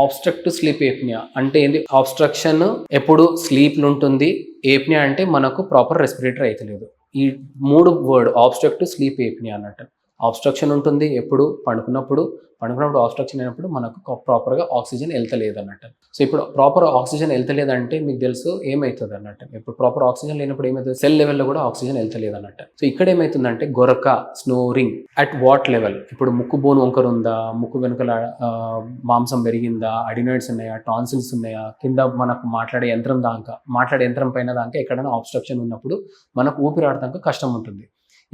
Obstructive sleep ఏప్నియా అంటే ఏంది? Abstraction ఎప్పుడు స్లీప్ ఉంటుంది, ఏప్నియా అంటే మనకు ప్రాపర్ రెస్పిరేటరీ అయితలేదు. ఈ 3 వర్డ్ ఆబ్స్ట్రక్టివ్ స్లీప్ ఏప్నియా అన్నట్టు. ఆబ్స్ట్రక్షన్ ఉంటుంది ఎప్పుడు? పడుకున్నప్పుడు ఆబ్స్ట్రక్షన్ అయినప్పుడు మనకు ప్రాపర్గా ఆక్సిజన్ వెళ్తలేదు అన్నట్టు. సో ఇప్పుడు ప్రాపర్ ఆక్సిజన్ వెళ్తలేదంటే మీకు తెలుసు ఏమవుతుంది అన్నట్టు. ఇప్పుడు ప్రాపర్ ఆక్సిజన్ లేనప్పుడు ఏమవుతుంది? సెల్ లెవెల్లో కూడా ఆక్సిజన్ వెళ్తలేదు అన్నట్టు. సో ఇక్కడ ఏమవుతుందంటే గొరక, స్నోరింగ్ అట్ వాట్ లెవెల్? ఇప్పుడు ముక్కు బోన్ వంకర ఉందా, ముక్కు వెనుకల మాంసం పెరిగిందా, అడినాయిడ్స్ ఉన్నాయా, టాన్సిల్స్ ఉన్నాయా, కింద మనకు మాట్లాడే యంత్రం పైన దాకా ఎక్కడైనా ఆబ్స్ట్రక్షన్ ఉన్నప్పుడు మనకు ఊపిరాడటానికి కష్టం ఉంటుంది.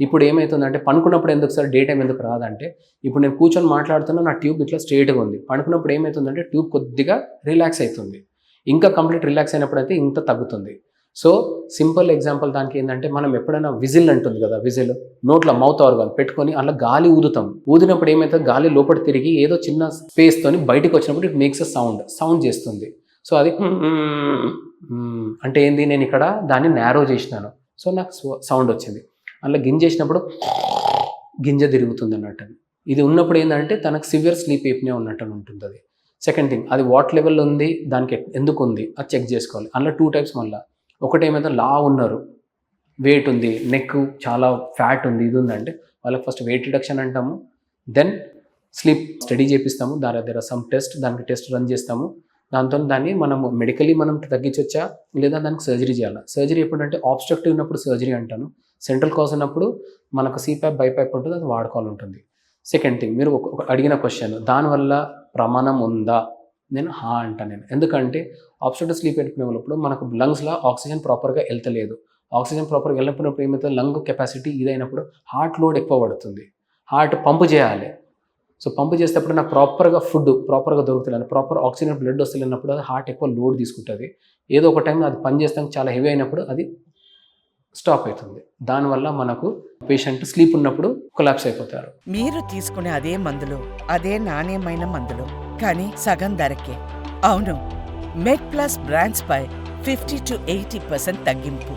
ఇప్పుడు ఏమవుతుందంటే పనుకున్నప్పుడు ఎందుకు సార్ డే టైం ఎందుకు రాదంటే, ఇప్పుడు నేను కూర్చొని మాట్లాడుతున్నా, నా ట్యూబ్ ఇట్లా స్ట్రైట్గా ఉంది. పనుకున్నప్పుడు ఏమవుతుందంటే ట్యూబ్ కొద్దిగా రిలాక్స్ అవుతుంది. ఇంకా కంప్లీట్ రిలాక్స్ అయినప్పుడు అయితే ఇంత తగ్గుతుంది. సో సింపుల్ ఎగ్జాంపుల్ దానికి ఏంటంటే, మనం ఎప్పుడైనా విజిల్ అంటుంది కదా, విజిల్ నోట్లో మౌత్ ఆర్గాన్ పెట్టుకొని అలా గాలి ఊదుతాం. ఊదినప్పుడు ఏమవుతుంది? గాలి లోపల తిరిగి ఏదో చిన్న స్పేస్తోని బయటకు వచ్చినప్పుడు ఇట్ మేక్స్ అ సౌండ్ చేస్తుంది. సో అది అంటే ఏంది? నేను ఇక్కడ దాన్ని నేరో చేసినాను, సో నాకు సౌండ్ వచ్చింది. అలా గింజేసినప్పుడు గింజ తిరుగుతుంది అన్నట్టు. ఇది ఉన్నప్పుడు ఏంటంటే తనకు సివియర్ స్లీప్ ఏప్నియా ఉన్నట్టు ఉంటుంది. అది సెకండ్ థింగ్. అది వాట్ లెవెల్లో ఉంది, దానికి ఎందుకు ఉంది అది చెక్ చేసుకోవాలి. అందులో 2 టైప్స్. మళ్ళీ ఒకటి ఏమైతే ఉన్నారు, వెయిట్ ఉంది, నెక్ చాలా ఫ్యాట్ ఉంది, ఇది ఉందంటే వాళ్ళకి ఫస్ట్ వెయిట్ రిడక్షన్ అంటాము. దెన్ స్లీప్ స్టడీ చేపిస్తాము. దగ్గర సమ్ దానికి టెస్ట్ రన్ చేస్తాము. దాన్ని మనము మెడికలీ మనం తగ్గించవచ్చా లేదా దానికి సర్జరీ చేయాలా? సర్జరీ ఎప్పుడంటే ఆబ్స్ట్రక్టివ్ ఉన్నప్పుడు సర్జరీ అంటాను. సెంట్రల్ కాజ్ ఉన్నప్పుడు మనకు సిప్యాప్ బైప్యాప్ ఉంటుంది, అది వాడుకోవాలి ఉంటుంది. సెకండ్ థింగ్, మీరు ఒక అడిగిన క్వశ్చన్, దానివల్ల ప్రమాణం ఉందా? నేను అంటాను. ఎందుకంటే ఆబ్స్ట్రక్టివ్ స్లీప్ ఎప్నియా మనకు లంగ్స్లో ఆక్సిజన్ ప్రాపర్గా వెళ్తలేదు. ఆక్సిజన్ ప్రాపర్గా వెళ్ళినప్పుడు ఏమవుతుంది? లంగ్ కెపాసిటీ ఇదైనప్పుడు హార్ట్ లోడ్ ఎక్కువ పడుతుంది. హార్ట్ పంపు చేయాలి. సో పంపు చేసేటప్పుడు నాకు ప్రాపర్గా ఫుడ్ ప్రాపర్గా దొరుకుతుంది, ప్రాపర్ ఆక్సిజన్ బ్లడ్ వస్తున్నప్పుడు అది హార్ట్ ఎక్కువ లోడ్ తీసుకుంటుంది. ఏదో ఒక టైంలో అది పని చేస్తాం చాలా హెవీ అయినప్పుడు అది స్టాప్ అవుతుంది. దానివల్ల మనకు పేషెంట్ స్లీప్ ఉన్నప్పుడు కొలాప్స్ అయిపోతారు. మీరు తీసుకునే అదే మందులు, అదే నాణ్యమైన మందులు, కానీ సగం ధరకే. అవును, మెడ్ ప్లస్ బ్రాండ్స్ పై 50 to 80% తగ్గింపు.